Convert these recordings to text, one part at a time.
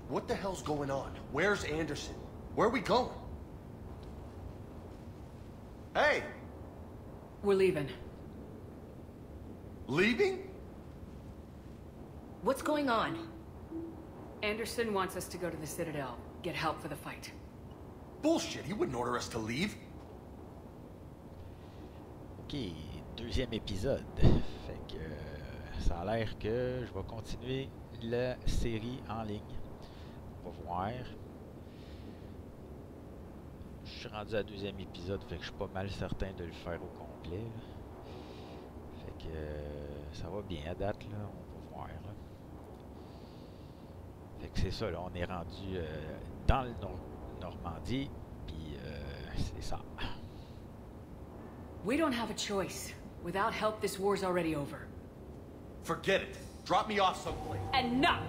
What the hell's going on? Where's Anderson? Where are we going? Hey! We're leaving. Leaving? What's going on? Anderson wants us to go to the Citadel, get help for the fight. Bullshit, he wouldn't order us to leave. Ok, deuxième épisode. Fait que ça a l'air que je vais continuer la série en ligne. On va voir. Je suis rendu à deuxième épisode, fait que je suis pas mal certain de le faire au complet. Là. Fait que ça va bien à date, là. On va voir. Là. Fait que c'est ça, là. On est rendu dans le Normandie, puis c'est ça. We don't have a choice. Without help, this war's already over. Forget it. Drop me off someplace. Enough!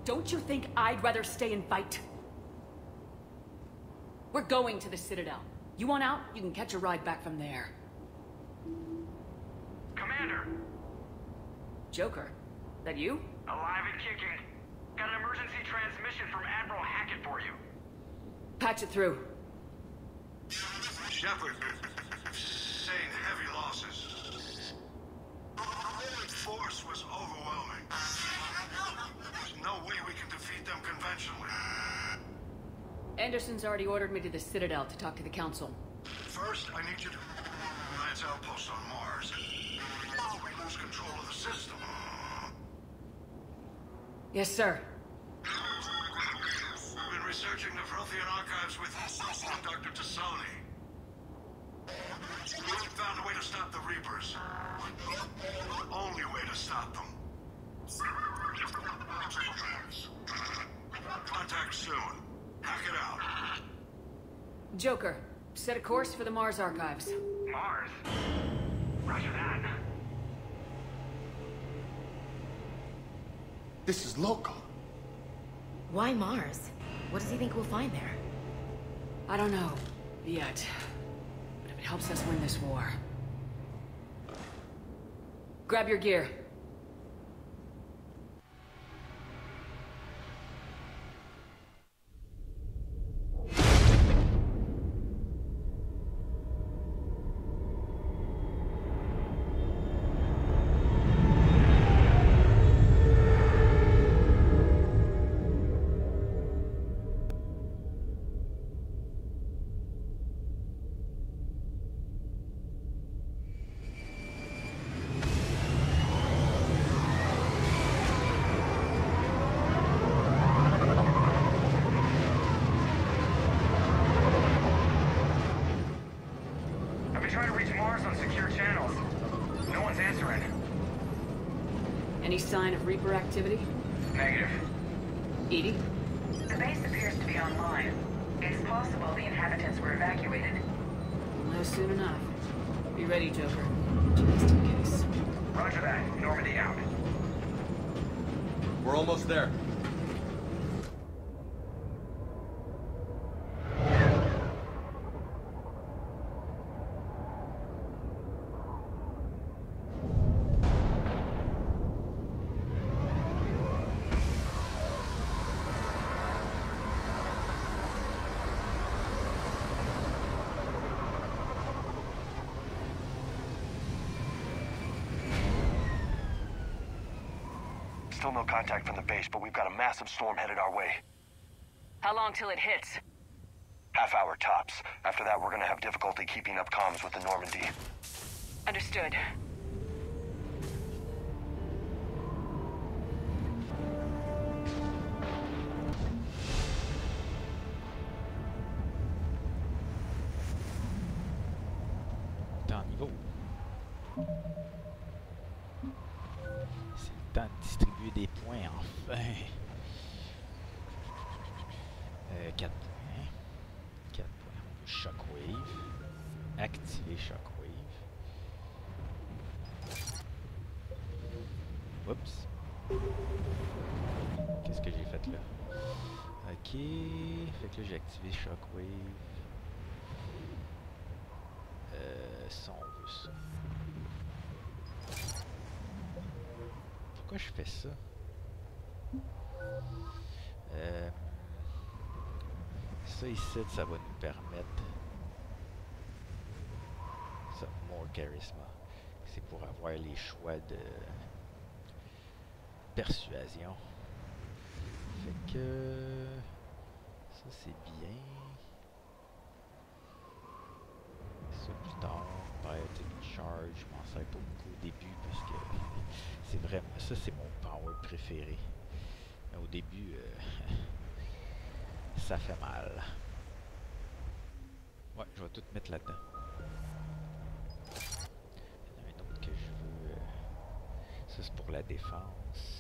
Don't you think I'd rather stay and fight? We're going to the Citadel. You want out? You can catch a ride back from there. Commander! Joker, that you? Alive and kicking. Got an emergency transmission from Admiral Hackett for you. Patch it through. Shepard, saying heavy losses. The force was overwhelming. There's no way we can defeat them conventionally. Anderson's already ordered me to the Citadel to talk to the Council. First, I need you to lance outposts on Mars. We lose control of the system. Yes, sir. We've been researching the Prothean archives with Dr. Tassoni. We found a way to stop the Reapers. Only way to stop them. Contact soon. Hack it out. Joker, set a course for the Mars archives. Mars? Roger that. This is local. Why Mars? What does he think we'll find there? I don't know, yet. But if it helps us win this war... Grab your gear. Trying to reach Mars on secure channels. No one's answering. Any sign of Reaper activity? Negative. EDI? The base appears to be online. It's possible the inhabitants were evacuated. We'll know soon enough. Be ready, Joker. Just in case. Roger that. Normandy out. We're almost there. Still no contact from the base, but we've got a massive storm headed our way. How long till it hits? Half hour tops. After that, we're gonna have difficulty keeping up comms with the Normandy. Understood. Temps niveau. C'est le temps de distribuer des points, enfin. 4 points. 4 points. Shockwave. Activer Shockwave. Oups. Qu'est-ce que j'ai fait là? Ok. Fait que là j'ai activé Shockwave. Ça on veut ça. Pourquoi je fais ça? Ça ici, ça va nous permettre... Ça, more charisma. C'est pour avoir les choix de persuasion. Fait que... Ça c'est bien. Ça plus tard, peut-être une charge, je m'en sers pas beaucoup au début parce que c'est vraiment... Ça c'est mon power préféré. Mais au début, ça fait mal. Ouais, je vais tout mettre là-dedans. Il y en a un autre que je veux... Ça c'est pour la défense.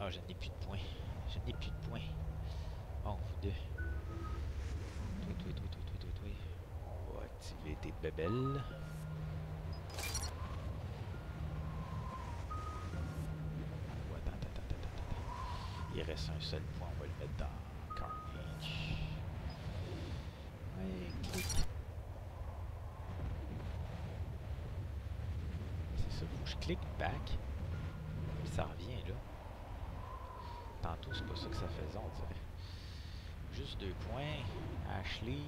Ah, je n'ai plus de points. Je n'ai plus de points. Oh, vous deux. Toi. On va activer tes bébelles. Oh, attends. Il reste un seul point. On va le mettre dans Carnage. Ouais, clic. C'est ça. Faut que je clique back. Ça revient là. Tantôt, c'est pas ça que ça faisait, on dirait. Juste 2 points. Ashley.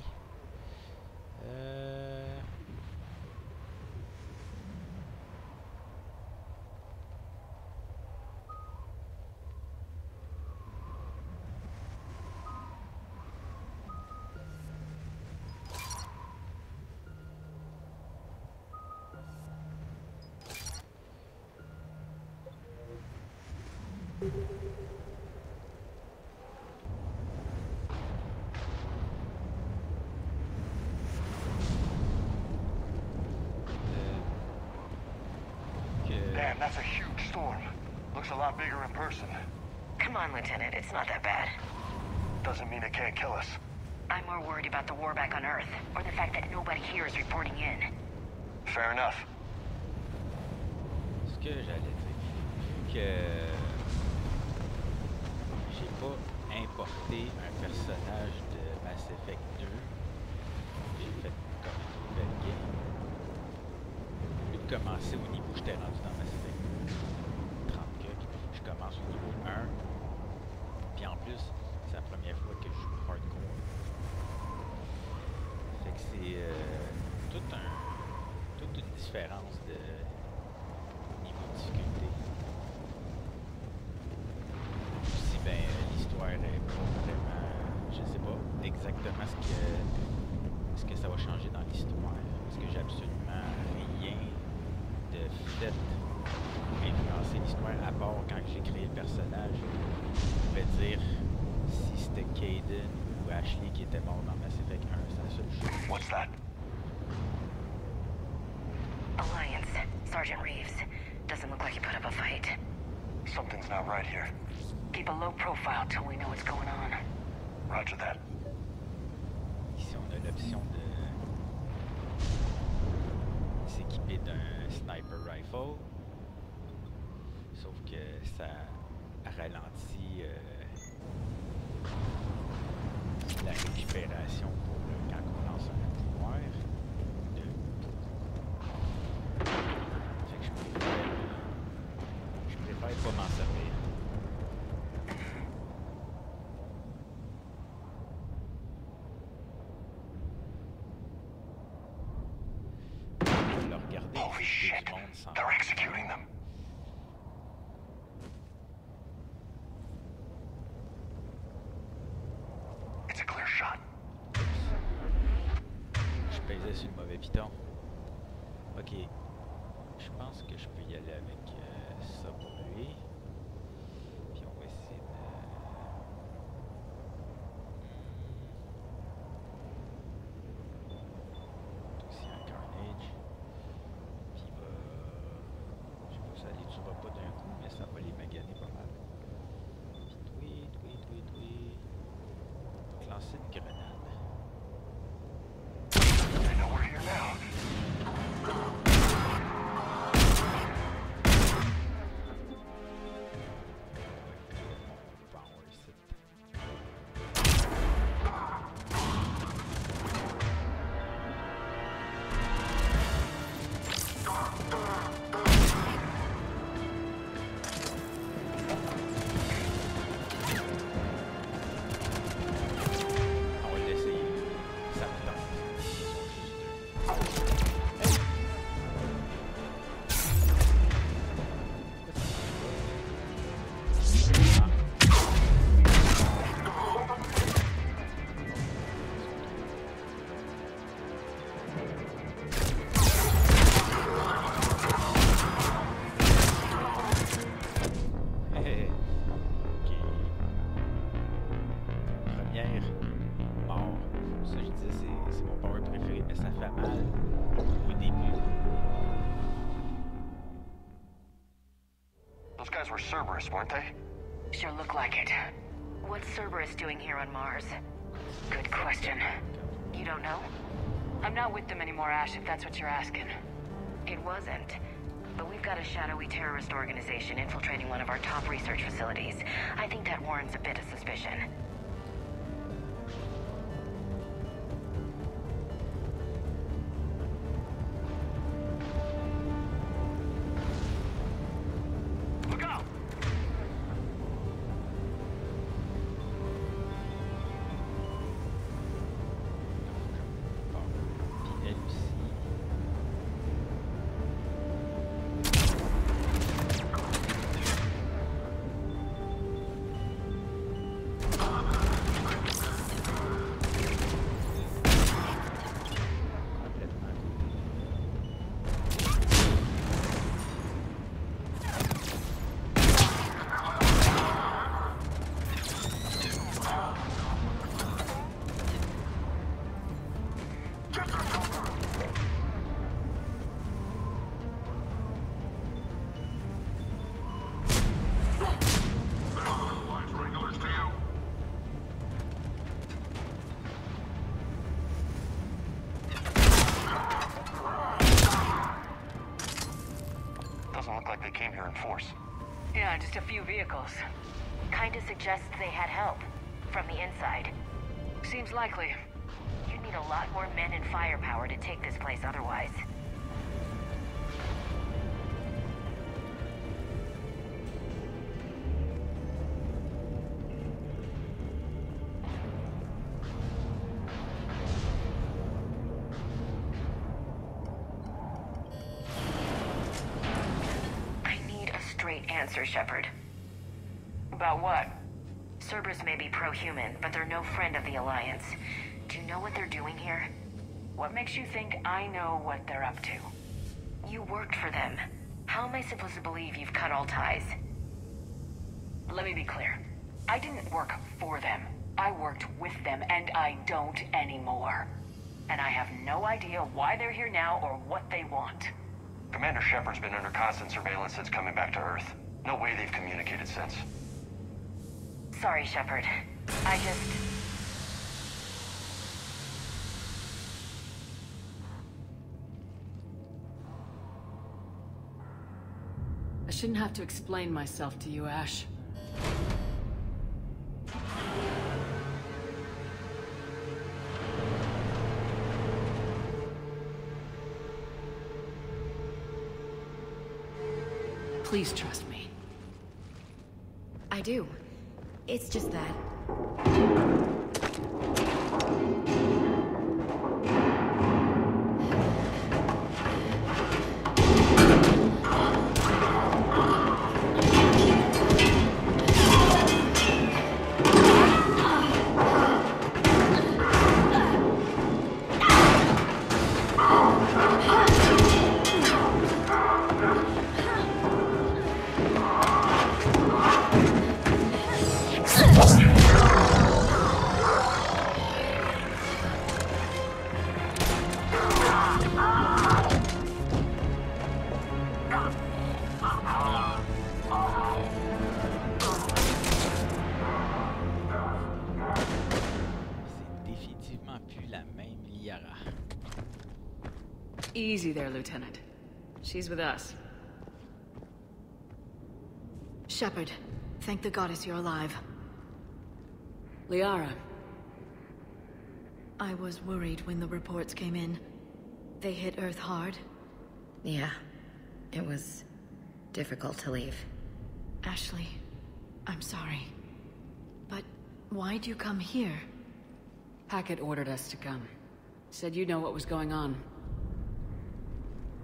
Damn, that's a huge storm. Looks a lot bigger in person. Come on, Lieutenant, it's not that bad. Doesn't mean it can't kill us. I'm more worried about the war back on Earth, or the fact that nobody here is reporting in. Fair enough. Ce que j'allais dire, vu que j'ai pas importé un personnage de Mass Effect 2, j'ai fait comme une nouvelle game. Au lieu de commencer au niveau où j'étais rendu dans Mass Effect 30 je commence au niveau 1. Puis en plus, c'est la première fois que je joue hardcore. Fait que c'est toute une différence de niveau de difficulté. Si ben l'histoire est pas vraiment, je sais pas exactement ce que ça va changer dans l'histoire, parce que j'ai absolument rien de fait influencer l'histoire à part quand j'ai créé le personnage. Je pouvais dire si c'était Kaidan ou Ashley qui était mort dans Mass Effect 1, c'est la seule chose. What's that? Alliance. Sergeant Reeves. Doesn't look like he put up a fight. Something's not right here. Keep a low profile till we know what's going on. Roger that. Ici, on a l'option de s'équiper d'un sniper rifle. Sauf que ça ralentit la récupération pour quand on lance un pouvoir. Fait que je préfère pas m'en servir. Le regarder, Holy shit! They're executing them. It's a clear shot. Je pesais sur le mauvais piton. Ok. Je pense que je peux y aller avec ça pour lui. Puis on va essayer de... aussi un Carnage. Puis il va... Je sais pas si ça les tuera pas d'un coup, mais ça va les maganer pas mal. Puis oui. On va lancer une grenade. I know we're here now. lumière. Mort. Ça, je disais, c'est mon power préféré, mais ça fait mal au début. Those guys were Cerberus, weren't they? Sure look like it. What's Cerberus doing here on Mars? Good question. You don't know? I'm not with them anymore, Ash, if that's what you're asking. It wasn't. But we've got a shadowy terrorist organization infiltrating one of our top research facilities. I think that warrants a bit of suspicion. Look out! Puis elle aussi. Complètement. Doesn't look like they came here in force. Yeah, just a few vehicles. Kinda suggests they had help. From the inside. Seems likely. You'd need a lot more men and firepower to take this place otherwise. I need a straight answer, Shepard. About what? Cerberus may be pro-human, but they're no friend of the Alliance. Do you know what they're doing here? What makes you think I know what they're up to? You worked for them. How am I supposed to believe you've cut all ties? Let me be clear. I didn't work for them. I worked with them, and I don't anymore. And I have no idea why they're here now or what they want. Commander Shepard's been under constant surveillance since coming back to Earth. No way they've communicated since. Sorry, Shepard. I just... I shouldn't have to explain myself to you, Ash. Please trust me. I do. It's just that. Easy there, Lieutenant. She's with us. Shepard, thank the goddess you're alive. Liara. I was worried when the reports came in. They hit Earth hard. Yeah. It was difficult to leave. Ashley, I'm sorry. But why'd you come here? Hackett ordered us to come. Said you know what was going on.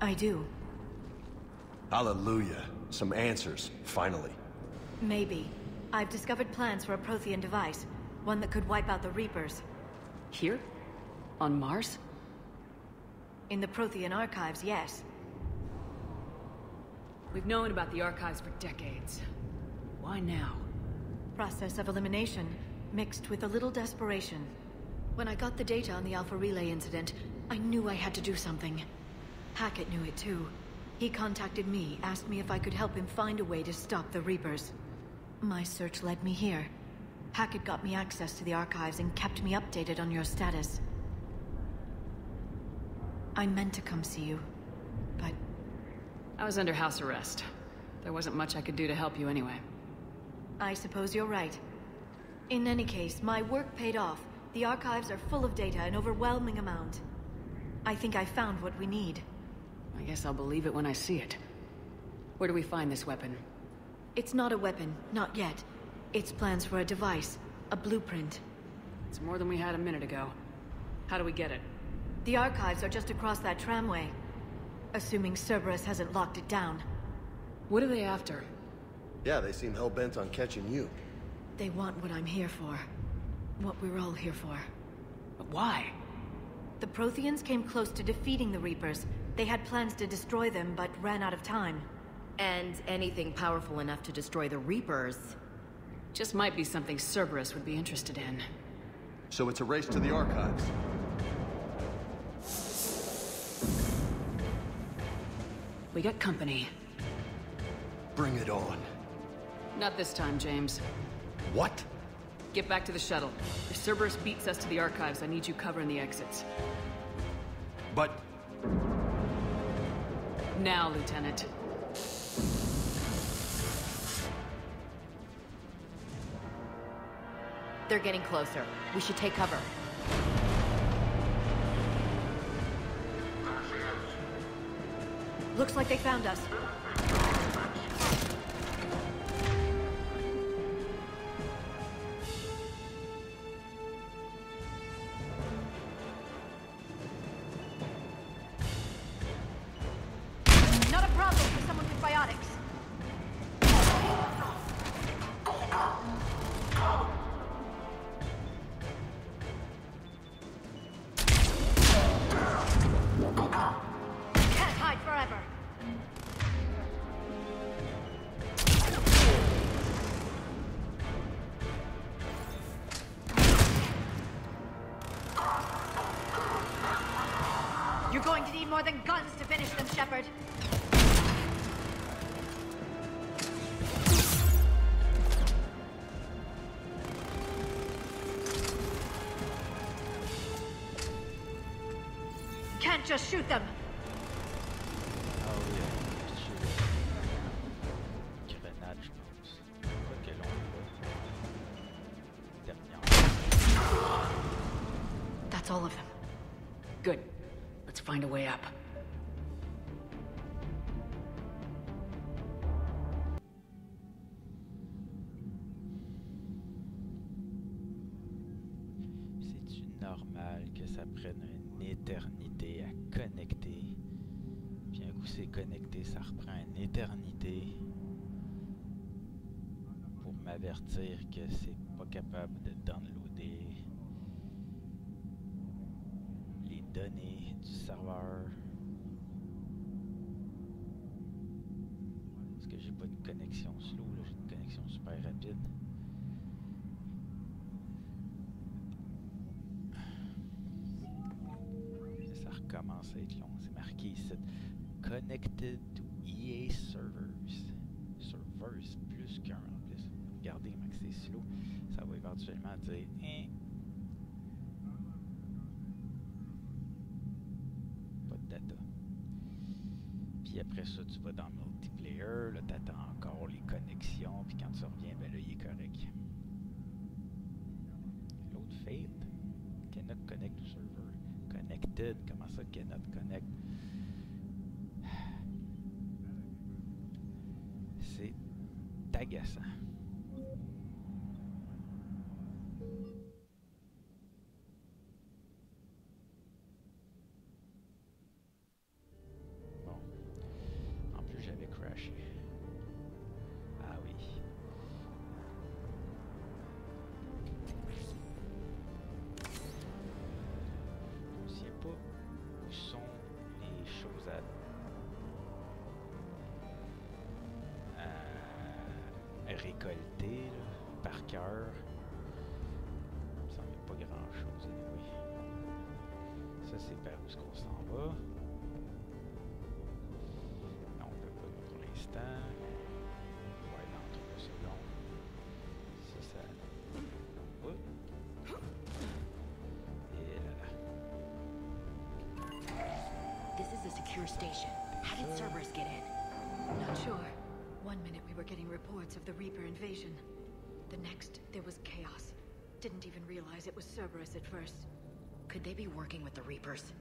I do. Hallelujah. Some answers, finally. Maybe. I've discovered plans for a Prothean device. One that could wipe out the Reapers. Here? On Mars? In the Prothean archives, yes. We've known about the archives for decades. Why now? Process of elimination. mixed with a little desperation. When I got the data on the Alpha Relay incident, I knew I had to do something. Hackett knew it too. He contacted me, asked me if I could help him find a way to stop the Reapers. My search led me here. Hackett got me access to the archives and kept me updated on your status. I meant to come see you, but... I was under house arrest. There wasn't much I could do to help you anyway. I suppose you're right. In any case, my work paid off. The archives are full of data, an overwhelming amount. I think I found what we need. I guess I'll believe it when I see it. Where do we find this weapon? It's not a weapon, not yet. It's plans for a device, a blueprint. It's more than we had a minute ago. How do we get it? The archives are just across that tramway. Assuming Cerberus hasn't locked it down. What are they after? Yeah, they seem hell-bent on catching you. They want what I'm here for. What we're all here for. But why? The Protheans came close to defeating the Reapers. They had plans to destroy them, but ran out of time. And anything powerful enough to destroy the Reapers. Just might be something Cerberus would be interested in. So it's a race to the archives. We got company. Bring it on. Not this time, James. What? Get back to the shuttle. If Cerberus beats us to the archives, I need you covering the exits. But... Now, Lieutenant. They're getting closer. We should take cover. Looks like they found us. Not a problem for someone with biotics. Can't hide forever. You're going to need more than guns to finish them, Shepard. Can't just shoot them. Ah oui, grenade, je pense. Quoi que l'on voit. Dernière. That's all of them. Good. Let's find a way up. C'est-tu normal que ça prenne une éternité à connecter? Puis un coup c'est connecté, ça reprend une éternité pour m'avertir que c'est pas capable de downloader les données du serveur. Parce que j'ai pas de connexion slow, là, j'ai une connexion super rapide. Ça recommence à être long. C'est marqué ici. Connected to EA servers. Servers plus qu'un en plus. Regardez comment c'est slow. Ça va éventuellement dire pas de data. Puis après ça, tu vas dans multiplayer. Là, t'attends encore les connexions. Puis quand tu reviens, ben là, il est correct. L'autre failed. Cannot connect to server. Connected. Comment ça, cannot connect? C'est agaçant. Bon. En plus, j'avais crashé. Ah oui. Je ne sais pas où sont les choses à récolter. c'est vers où est-ce qu'on s'en va. Non, on peut pas pour l'instant. On va aller dans 3 secondes. Ça... Oh. Et là là. This is a secure station. How did Cerberus get in? Not sure. One minute we were getting reports of the Reaper invasion. The next, there was chaos. Didn't even realize it was Cerberus at first. Could they be working with the Reapers?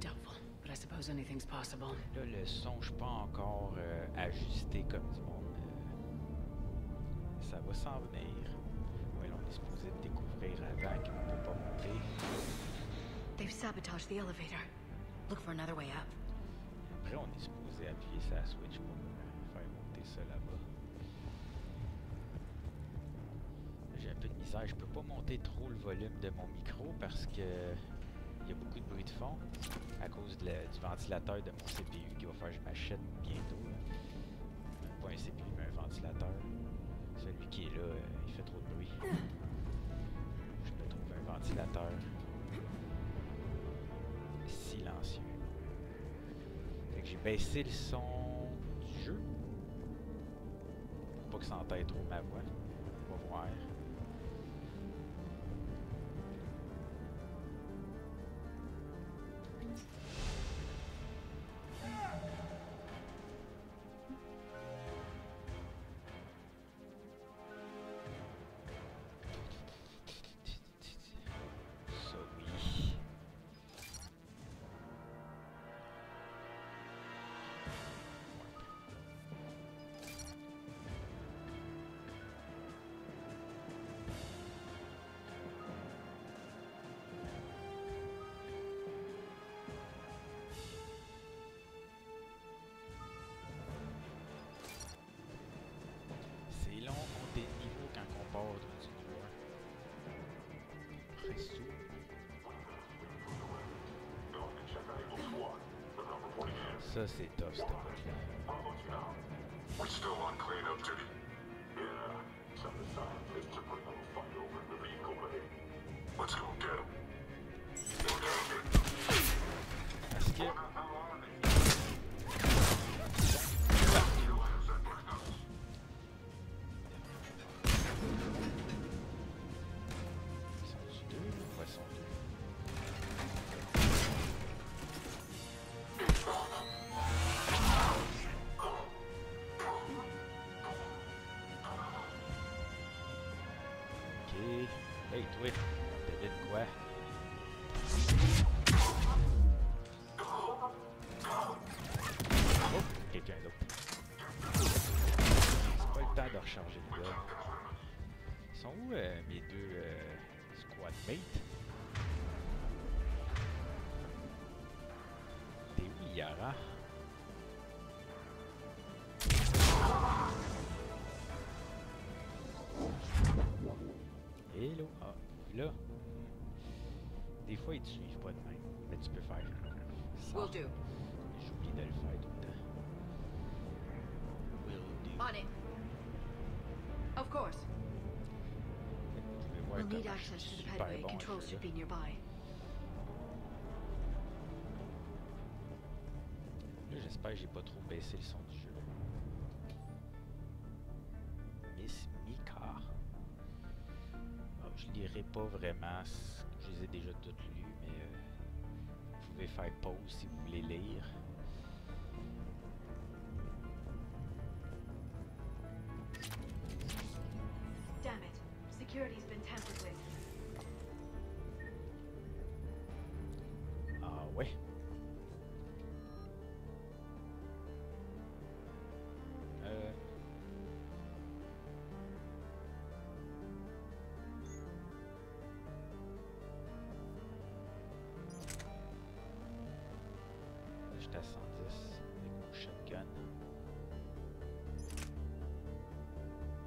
Doubtful, but I suppose anything's possible. Là, le son, je suis pas encore ajusté comme du monde. Ça va s'en venir. Ouais, là, on est supposé le découvrir avant qu'on ne peut pas monter. They've sabotaged the elevator. Look for another way up. Après, on est supposé appuyer sur la switch pour faire monter ça là-bas. J'ai un peu de misère. Je peux pas monter trop le volume de mon micro parce que il y a beaucoup de bruit de fond à cause du ventilateur de mon CPU qui va faire que je m'achète bientôt. Même pas un CPU, mais un ventilateur. Celui qui est là, il fait trop de bruit. Je me trouve un ventilateur silencieux. Fait que j'ai baissé le son du jeu pour pas que ça entête trop ma voix. On va voir. Ça, c'est tough, cette boîte-là. We're still on cleanup duty. Yeah, some of the scientists are putting up a fight over the vehicle bay. Let's go get them. Est-ce que... Sont-tu deux? Ouais, sont deux. Hey, toi, devine quoi? Oh, quelqu'un d'autre. C'est pas le temps de recharger le gars. Ils sont où mes deux squad mates? T'es où, Yara? Hello. Ah, là. Des fois, ils te suivent pas de même. Mais tu peux faire. Will do. J'oublie de le faire tout le temps. Will do. On it. Of course. Vous pouvez voir We'll need comment access je to suis the super pedway. bon Controls à ce should jeu-là. be nearby. Là, j'espère que j'ai pas trop baissé le son du jeu. Miss Mika. Ah, je lirai pas vraiment. Je les ai déjà toutes lues, mais vous pouvez faire pause si vous voulez lire. Damn it. Security's been tampered with. Ah ouais. J'étais à 110 avec mon shotgun.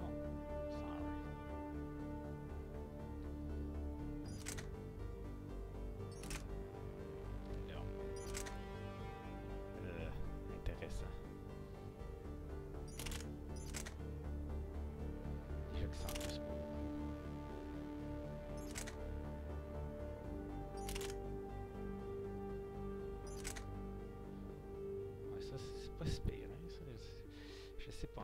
Oh, 101. Là. Intéressant. Déjà que 110 pas.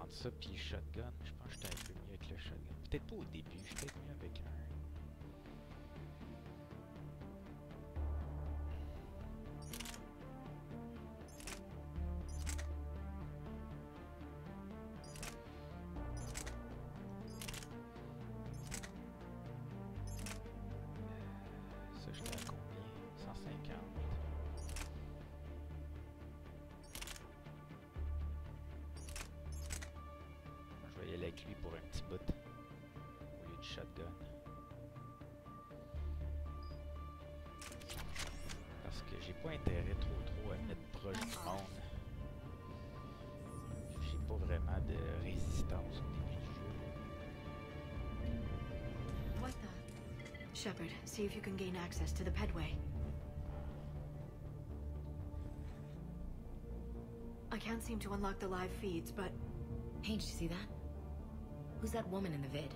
entre ça puis le shotgun. Je pense que j'étais un peu mieux avec le shotgun. Peut-être pas au début, je suis peut-être mieux avec un. Ça, j'étais à combien? 150. Je vais y aller avec lui pour un petit bout au lieu du shotgun. Parce que j'ai pas intérêt trop à me mettre proche du monde. J'ai pas vraiment de résistance au début du jeu. What the? Shepard, see if you can gain access to the pedway. I can't seem to unlock the live feeds, but... Hey, did you see that? Who's that woman in the vid?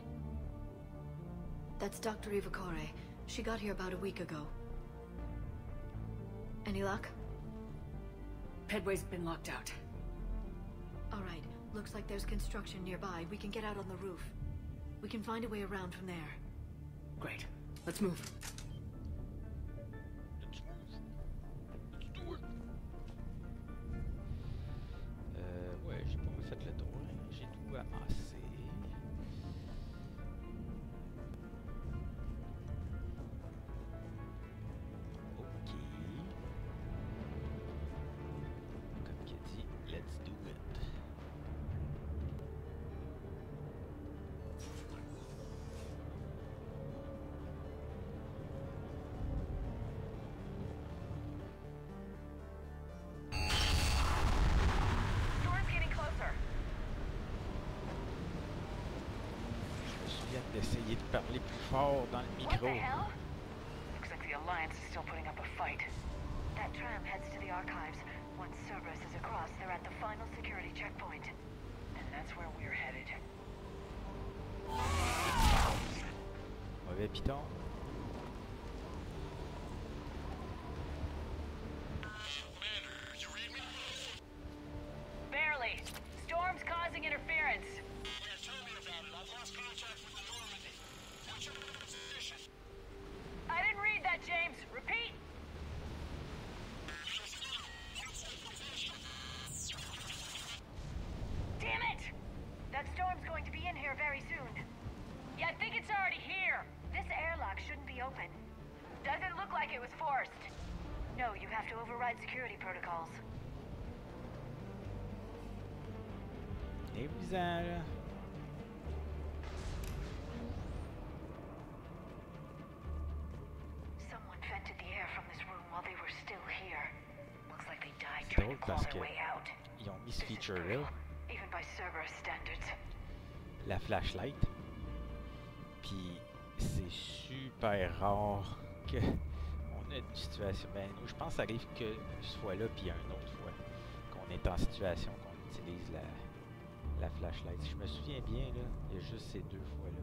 That's Dr. Ivakore. She got here about a week ago. Any luck? Pedway's been locked out. Alright, looks like there's construction nearby. We can get out on the roof. We can find a way around from there. Great. Let's move. Ouais, j'ai pas fait le tour. J'ai tout amassé. Ok. Comme qu'il dit, let's do it. Storm's getting closer. Je me souviens d'essayer de parler plus fort dans le What micro. the hell? Looks like the Alliance is still putting up a fight. That tram heads to the archives. Once Cerberus is across, they're at the final security checkpoint. And that's where we're headed. Mauvais piton. Commander, you read me? Barely. Storm's causing interference. Yeah, tell me about it. I've lost contact with the Normandy. What's your position? I didn't read that, James. Repeat. Damn it! That storm's going to be in here very soon. Yeah, I think it's already here. This airlock shouldn't be open. Doesn't look like it was forced. No, you have to override security protocols. Amusant, là. Someone vented the air from this room while they were still here. Looks like they died C'est trying to drôle claw parce their que way out. ils ont mis ce This is feature-là, brutal, even by Cerberus standards. la flashlight. Puis c'est super rare que on a une situation. Ben nous, je pense que ça arrive que ce fois-là, puis une autre fois qu'on est en situation qu'on utilise la flashlight. Si je me souviens bien, là, il y a juste ces deux fois-là.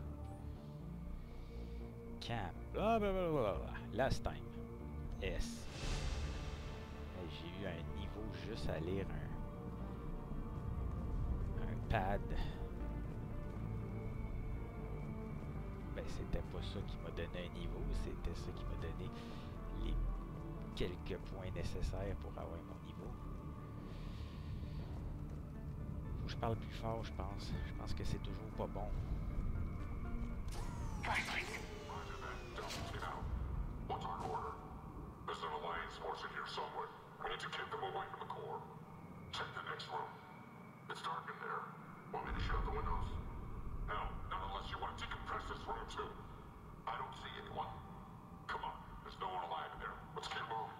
Cam. Blablabla. Last time. S. Hey, j'ai eu un niveau juste à lire un pad. Ben, c'était pas ça qui m'a donné un niveau, c'était ça qui m'a donné les quelques points nécessaires pour avoir mon niveau. Faut que je parle plus fort, je pense. Je pense que c'est toujours pas bon. Flashlights. Roger that. Don't get out. What's our order? There's an Alliance force in here somewhere. We need to keep them away from the core. Check the next room. It's dark in there. Want me to shut the windows? No, not unless you want to decompress this room too. I don't see anyone. Come on, there's no one alive in there. Let's get moving.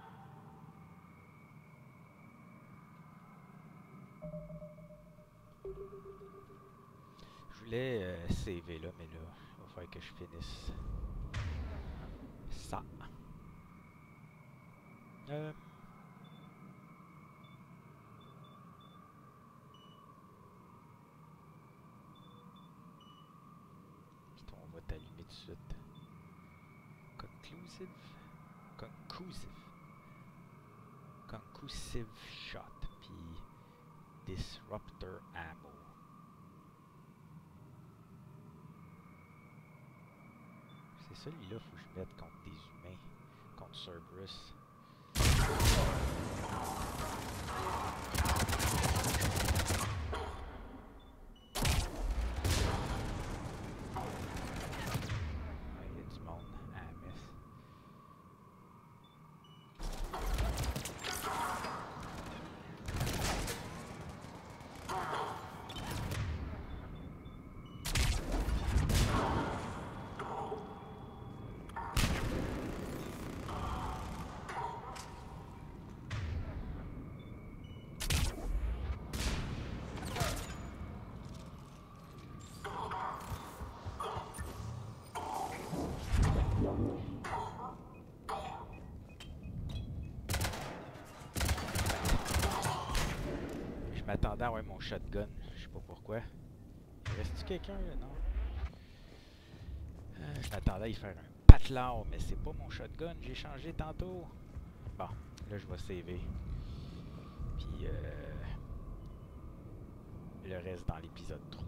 Je voulais saver là, mais là, il va falloir que je finisse ça. Puis on va t'allumer tout de suite. Conclusive. Concussive shot. Puis disruptor ammo. C'est celui-là, faut que je mette contre des humains, contre Cerberus. Il y a du monde à la messe. Je m'attendais à avoir mon shotgun, je sais pas pourquoi. Reste-tu quelqu'un là? Non. Je m'attendais à y faire un patelard, mais c'est pas mon shotgun, j'ai changé tantôt. Bon, là je vais saver. Puis le reste dans l'épisode 3.